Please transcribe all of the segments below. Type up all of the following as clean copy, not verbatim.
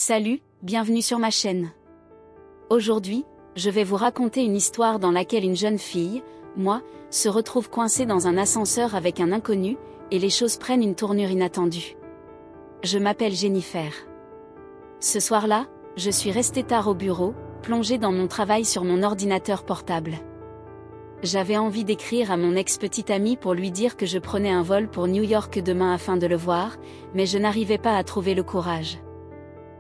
Salut, bienvenue sur ma chaîne. Aujourd'hui, je vais vous raconter une histoire dans laquelle une jeune fille, moi, se retrouve coincée dans un ascenseur avec un inconnu, et les choses prennent une tournure inattendue. Je m'appelle Jennifer. Ce soir-là, je suis restée tard au bureau, plongée dans mon travail sur mon ordinateur portable. J'avais envie d'écrire à mon ex-petite amie pour lui dire que je prenais un vol pour New York demain afin de le voir, mais je n'arrivais pas à trouver le courage.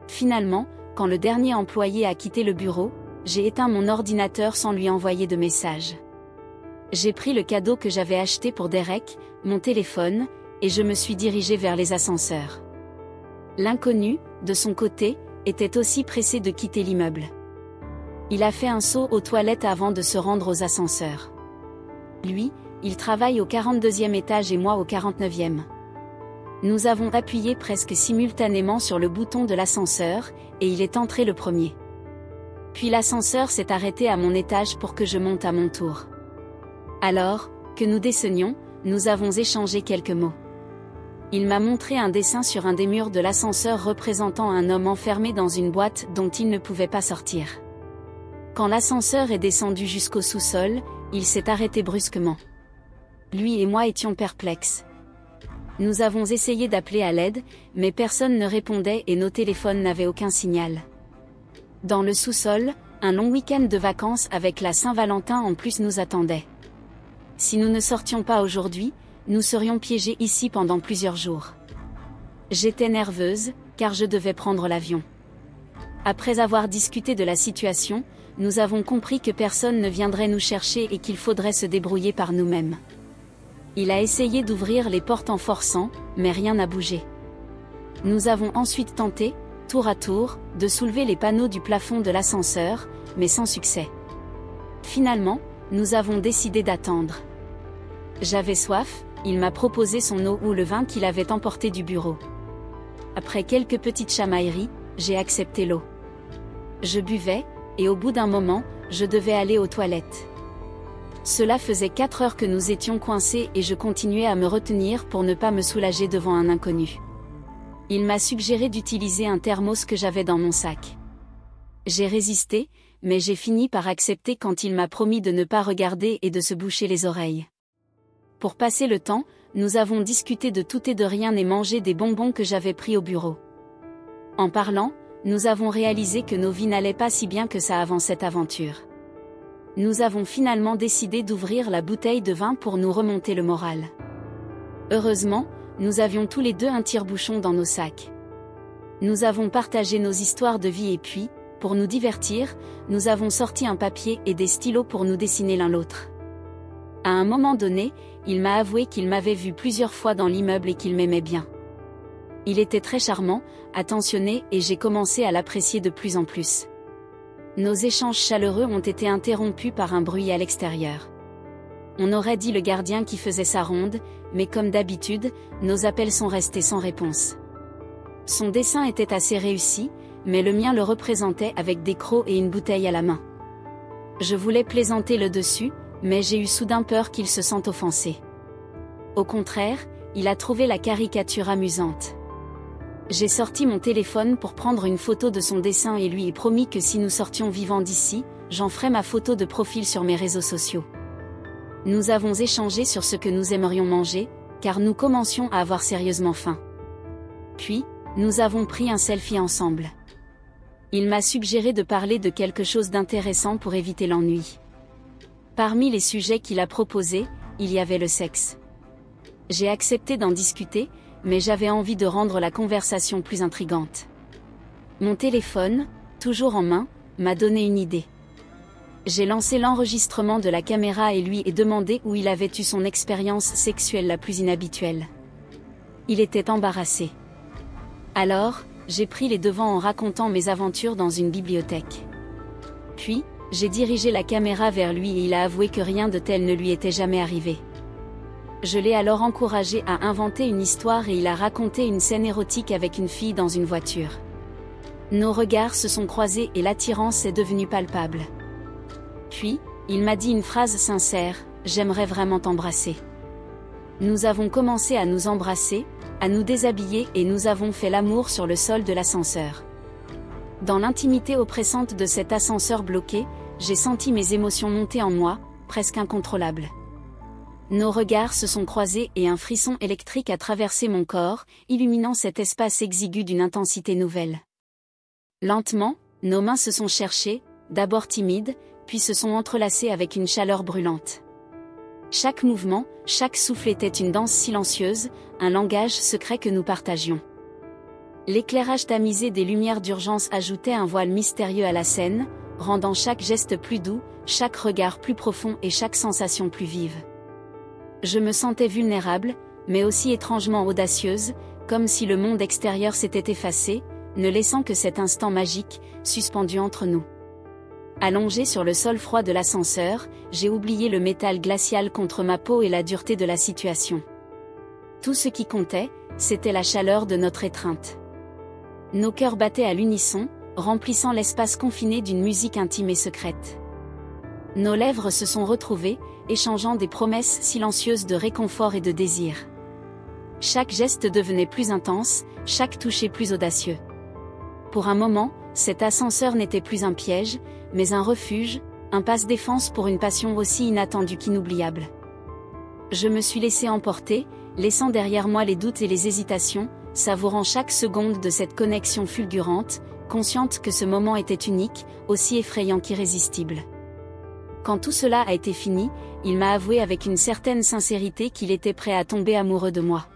Finalement, quand le dernier employé a quitté le bureau, j'ai éteint mon ordinateur sans lui envoyer de message. J'ai pris le cadeau que j'avais acheté pour Derek, mon téléphone, et je me suis dirigée vers les ascenseurs. L'inconnu, de son côté, était aussi pressé de quitter l'immeuble. Il a fait un saut aux toilettes avant de se rendre aux ascenseurs. Lui, il travaille au 42e étage et moi au 49e. Nous avons appuyé presque simultanément sur le bouton de l'ascenseur, et il est entré le premier. Puis l'ascenseur s'est arrêté à mon étage pour que je monte à mon tour. Alors, que nous descenions, nous avons échangé quelques mots. Il m'a montré un dessin sur un des murs de l'ascenseur représentant un homme enfermé dans une boîte dont il ne pouvait pas sortir. Quand l'ascenseur est descendu jusqu'au sous-sol, il s'est arrêté brusquement. Lui et moi étions perplexes. Nous avons essayé d'appeler à l'aide, mais personne ne répondait et nos téléphones n'avaient aucun signal. Dans le sous-sol, un long week-end de vacances avec la Saint-Valentin en plus nous attendait. Si nous ne sortions pas aujourd'hui, nous serions piégés ici pendant plusieurs jours. J'étais nerveuse, car je devais prendre l'avion. Après avoir discuté de la situation, nous avons compris que personne ne viendrait nous chercher et qu'il faudrait se débrouiller par nous-mêmes. Il a essayé d'ouvrir les portes en forçant, mais rien n'a bougé. Nous avons ensuite tenté, tour à tour, de soulever les panneaux du plafond de l'ascenseur, mais sans succès. Finalement, nous avons décidé d'attendre. J'avais soif, il m'a proposé son eau ou le vin qu'il avait emporté du bureau. Après quelques petites chamailleries, j'ai accepté l'eau. Je buvais, et au bout d'un moment, je devais aller aux toilettes. Cela faisait 4 heures que nous étions coincés et je continuais à me retenir pour ne pas me soulager devant un inconnu. Il m'a suggéré d'utiliser un thermos que j'avais dans mon sac. J'ai résisté, mais j'ai fini par accepter quand il m'a promis de ne pas regarder et de se boucher les oreilles. Pour passer le temps, nous avons discuté de tout et de rien et mangé des bonbons que j'avais pris au bureau. En parlant, nous avons réalisé que nos vies n'allaient pas si bien que ça avant cette aventure. Nous avons finalement décidé d'ouvrir la bouteille de vin pour nous remonter le moral. Heureusement, nous avions tous les deux un tire-bouchon dans nos sacs. Nous avons partagé nos histoires de vie et puis, pour nous divertir, nous avons sorti un papier et des stylos pour nous dessiner l'un l'autre. À un moment donné, il m'a avoué qu'il m'avait vu plusieurs fois dans l'immeuble et qu'il m'aimait bien. Il était très charmant, attentionné et j'ai commencé à l'apprécier de plus en plus. Nos échanges chaleureux ont été interrompus par un bruit à l'extérieur. On aurait dit le gardien qui faisait sa ronde, mais comme d'habitude, nos appels sont restés sans réponse. Son dessin était assez réussi, mais le mien le représentait avec des crocs et une bouteille à la main. Je voulais plaisanter le dessus, mais j'ai eu soudain peur qu'il se sente offensé. Au contraire, il a trouvé la caricature amusante. J'ai sorti mon téléphone pour prendre une photo de son dessin et lui ai promis que si nous sortions vivants d'ici, j'en ferai ma photo de profil sur mes réseaux sociaux. Nous avons échangé sur ce que nous aimerions manger, car nous commencions à avoir sérieusement faim. Puis, nous avons pris un selfie ensemble. Il m'a suggéré de parler de quelque chose d'intéressant pour éviter l'ennui. Parmi les sujets qu'il a proposés, il y avait le sexe. J'ai accepté d'en discuter, mais j'avais envie de rendre la conversation plus intrigante. Mon téléphone, toujours en main, m'a donné une idée. J'ai lancé l'enregistrement de la caméra et lui ai demandé où il avait eu son expérience sexuelle la plus inhabituelle. Il était embarrassé. Alors, j'ai pris les devants en racontant mes aventures dans une bibliothèque. Puis, j'ai dirigé la caméra vers lui et il a avoué que rien de tel ne lui était jamais arrivé. Je l'ai alors encouragé à inventer une histoire et il a raconté une scène érotique avec une fille dans une voiture. Nos regards se sont croisés et l'attirance est devenue palpable. Puis, il m'a dit une phrase sincère, « J'aimerais vraiment t'embrasser ». Nous avons commencé à nous embrasser, à nous déshabiller et nous avons fait l'amour sur le sol de l'ascenseur. Dans l'intimité oppressante de cet ascenseur bloqué, j'ai senti mes émotions monter en moi, presque incontrôlables. Nos regards se sont croisés et un frisson électrique a traversé mon corps, illuminant cet espace exigu d'une intensité nouvelle. Lentement, nos mains se sont cherchées, d'abord timides, puis se sont entrelacées avec une chaleur brûlante. Chaque mouvement, chaque souffle était une danse silencieuse, un langage secret que nous partagions. L'éclairage tamisé des lumières d'urgence ajoutait un voile mystérieux à la scène, rendant chaque geste plus doux, chaque regard plus profond et chaque sensation plus vive. Je me sentais vulnérable, mais aussi étrangement audacieuse, comme si le monde extérieur s'était effacé, ne laissant que cet instant magique, suspendu entre nous. Allongé sur le sol froid de l'ascenseur, j'ai oublié le métal glacial contre ma peau et la dureté de la situation. Tout ce qui comptait, c'était la chaleur de notre étreinte. Nos cœurs battaient à l'unisson, remplissant l'espace confiné d'une musique intime et secrète. Nos lèvres se sont retrouvées, échangeant des promesses silencieuses de réconfort et de désir. Chaque geste devenait plus intense, chaque toucher plus audacieux. Pour un moment, cet ascenseur n'était plus un piège, mais un refuge, un passe-défense pour une passion aussi inattendue qu'inoubliable. Je me suis laissé emporter, laissant derrière moi les doutes et les hésitations, savourant chaque seconde de cette connexion fulgurante, consciente que ce moment était unique, aussi effrayant qu'irrésistible. Quand tout cela a été fini, il m'a avoué avec une certaine sincérité qu'il était prêt à tomber amoureux de moi.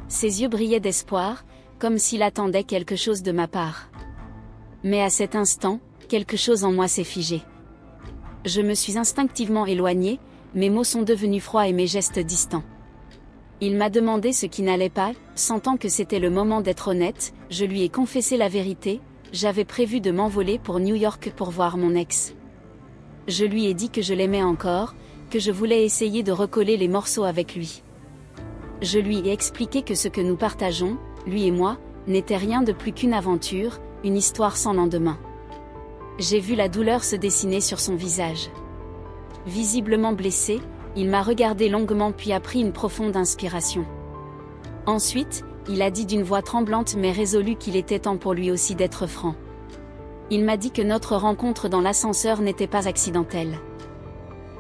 Ses yeux brillaient d'espoir, comme s'il attendait quelque chose de ma part. Mais à cet instant, quelque chose en moi s'est figé. Je me suis instinctivement éloignée, mes mots sont devenus froids et mes gestes distants. Il m'a demandé ce qui n'allait pas, sentant que c'était le moment d'être honnête, je lui ai confessé la vérité, j'avais prévu de m'envoler pour New York pour voir mon ex. Je lui ai dit que je l'aimais encore, que je voulais essayer de recoller les morceaux avec lui. Je lui ai expliqué que ce que nous partageons, lui et moi, n'était rien de plus qu'une aventure, une histoire sans lendemain. J'ai vu la douleur se dessiner sur son visage. Visiblement blessé, il m'a regardé longuement puis a pris une profonde inspiration. Ensuite, il a dit d'une voix tremblante mais résolue qu'il était temps pour lui aussi d'être franc. Il m'a dit que notre rencontre dans l'ascenseur n'était pas accidentelle.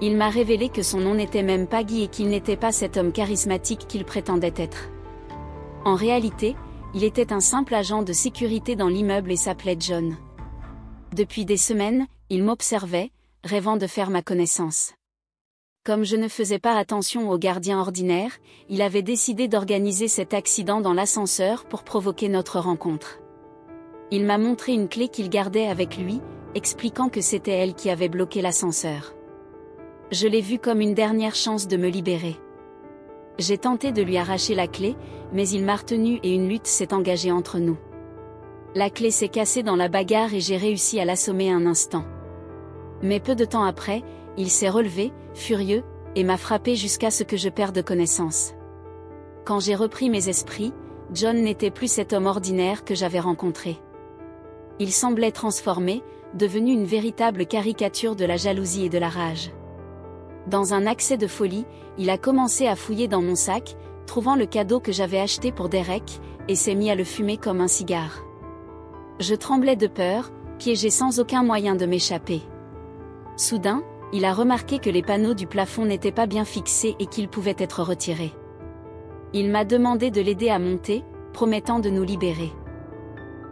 Il m'a révélé que son nom n'était même pas Guy et qu'il n'était pas cet homme charismatique qu'il prétendait être. En réalité, il était un simple agent de sécurité dans l'immeuble et s'appelait John. Depuis des semaines, il m'observait, rêvant de faire ma connaissance. Comme je ne faisais pas attention aux gardiens ordinaires, il avait décidé d'organiser cet accident dans l'ascenseur pour provoquer notre rencontre. Il m'a montré une clé qu'il gardait avec lui, expliquant que c'était elle qui avait bloqué l'ascenseur. Je l'ai vu comme une dernière chance de me libérer. J'ai tenté de lui arracher la clé, mais il m'a retenu et une lutte s'est engagée entre nous. La clé s'est cassée dans la bagarre et j'ai réussi à l'assommer un instant. Mais peu de temps après, il s'est relevé, furieux, et m'a frappé jusqu'à ce que je perde connaissance. Quand j'ai repris mes esprits, John n'était plus cet homme ordinaire que j'avais rencontré. Il semblait transformé, devenu une véritable caricature de la jalousie et de la rage. Dans un accès de folie, il a commencé à fouiller dans mon sac, trouvant le cadeau que j'avais acheté pour Derek, et s'est mis à le fumer comme un cigare. Je tremblais de peur, piégé sans aucun moyen de m'échapper. Soudain, il a remarqué que les panneaux du plafond n'étaient pas bien fixés et qu'ils pouvaient être retirés. Il m'a demandé de l'aider à monter, promettant de nous libérer.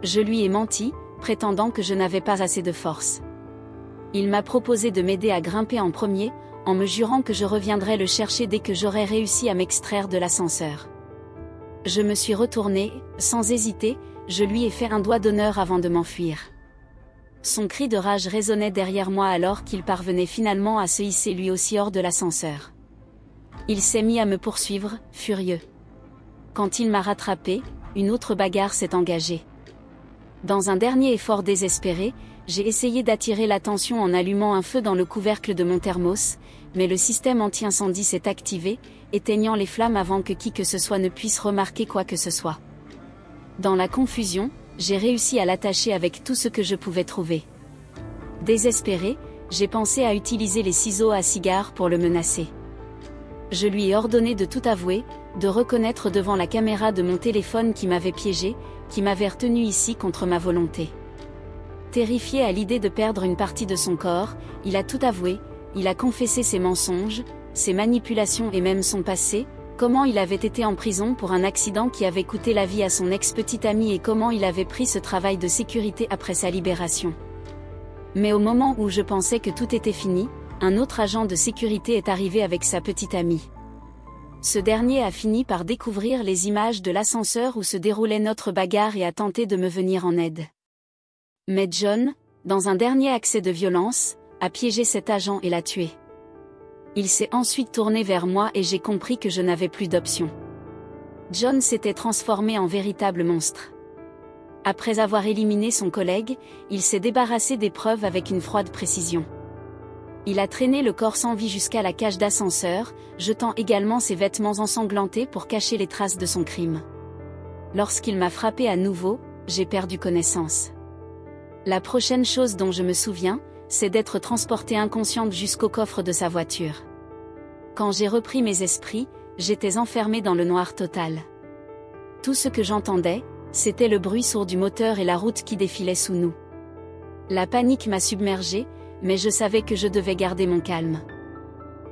Je lui ai menti, prétendant que je n'avais pas assez de force. Il m'a proposé de m'aider à grimper en premier, en me jurant que je reviendrais le chercher dès que j'aurais réussi à m'extraire de l'ascenseur. Je me suis retournée, sans hésiter, je lui ai fait un doigt d'honneur avant de m'enfuir. Son cri de rage résonnait derrière moi alors qu'il parvenait finalement à se hisser lui aussi hors de l'ascenseur. Il s'est mis à me poursuivre, furieux. Quand il m'a rattrapé, une autre bagarre s'est engagée. Dans un dernier effort désespéré, j'ai essayé d'attirer l'attention en allumant un feu dans le couvercle de mon thermos, mais le système anti-incendie s'est activé, éteignant les flammes avant que qui que ce soit ne puisse remarquer quoi que ce soit. Dans la confusion, j'ai réussi à l'attacher avec tout ce que je pouvais trouver. Désespéré, j'ai pensé à utiliser les ciseaux à cigare pour le menacer. Je lui ai ordonné de tout avouer, de reconnaître devant la caméra de mon téléphone qui m'avait piégé, qui m'avait retenu ici contre ma volonté. Terrifié à l'idée de perdre une partie de son corps, il a tout avoué, il a confessé ses mensonges, ses manipulations et même son passé, comment il avait été en prison pour un accident qui avait coûté la vie à son ex-petite amie et comment il avait pris ce travail de sécurité après sa libération. Mais au moment où je pensais que tout était fini, un autre agent de sécurité est arrivé avec sa petite amie. Ce dernier a fini par découvrir les images de l'ascenseur où se déroulait notre bagarre et a tenté de me venir en aide. Mais John, dans un dernier accès de violence, a piégé cet agent et l'a tué. Il s'est ensuite tourné vers moi et j'ai compris que je n'avais plus d'option. John s'était transformé en véritable monstre. Après avoir éliminé son collègue, il s'est débarrassé des preuves avec une froide précision. Il a traîné le corps sans vie jusqu'à la cage d'ascenseur, jetant également ses vêtements ensanglantés pour cacher les traces de son crime. Lorsqu'il m'a frappé à nouveau, j'ai perdu connaissance. La prochaine chose dont je me souviens, c'est d'être transportée inconsciente jusqu'au coffre de sa voiture. Quand j'ai repris mes esprits, j'étais enfermée dans le noir total. Tout ce que j'entendais, c'était le bruit sourd du moteur et la route qui défilait sous nous. La panique m'a submergée, mais je savais que je devais garder mon calme.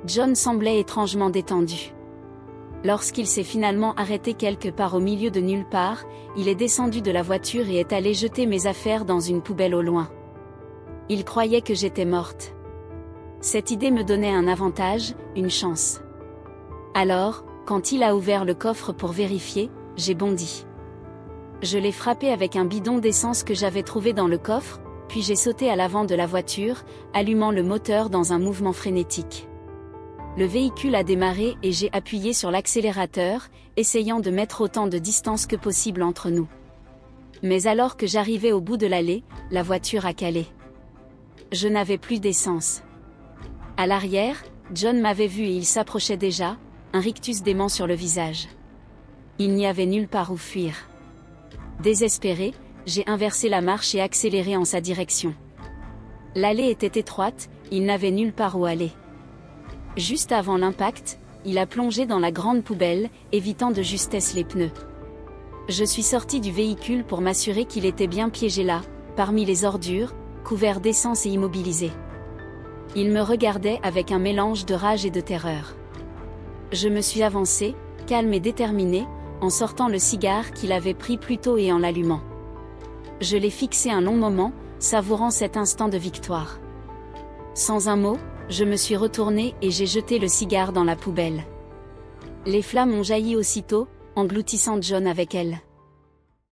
John semblait étrangement détendu. Lorsqu'il s'est finalement arrêté quelque part au milieu de nulle part, il est descendu de la voiture et est allé jeter mes affaires dans une poubelle au loin. Il croyait que j'étais morte. Cette idée me donnait un avantage, une chance. Alors, quand il a ouvert le coffre pour vérifier, j'ai bondi. Je l'ai frappé avec un bidon d'essence que j'avais trouvé dans le coffre, puis j'ai sauté à l'avant de la voiture, allumant le moteur dans un mouvement frénétique. Le véhicule a démarré et j'ai appuyé sur l'accélérateur, essayant de mettre autant de distance que possible entre nous. Mais alors que j'arrivais au bout de l'allée, la voiture a calé. Je n'avais plus d'essence. À l'arrière, John m'avait vu et il s'approchait déjà, un rictus dément sur le visage. Il n'y avait nulle part où fuir. Désespéré, j'ai inversé la marche et accéléré en sa direction. L'allée était étroite, il n'avait nulle part où aller. Juste avant l'impact, il a plongé dans la grande poubelle, évitant de justesse les pneus. Je suis sorti du véhicule pour m'assurer qu'il était bien piégé là, parmi les ordures, couvert d'essence et immobilisé. Il me regardait avec un mélange de rage et de terreur. Je me suis avancé, calme et déterminé, en sortant le cigare qu'il avait pris plus tôt et en l'allumant. Je l'ai fixé un long moment, savourant cet instant de victoire. Sans un mot, je me suis retourné et j'ai jeté le cigare dans la poubelle. Les flammes ont jailli aussitôt, engloutissant John avec elles.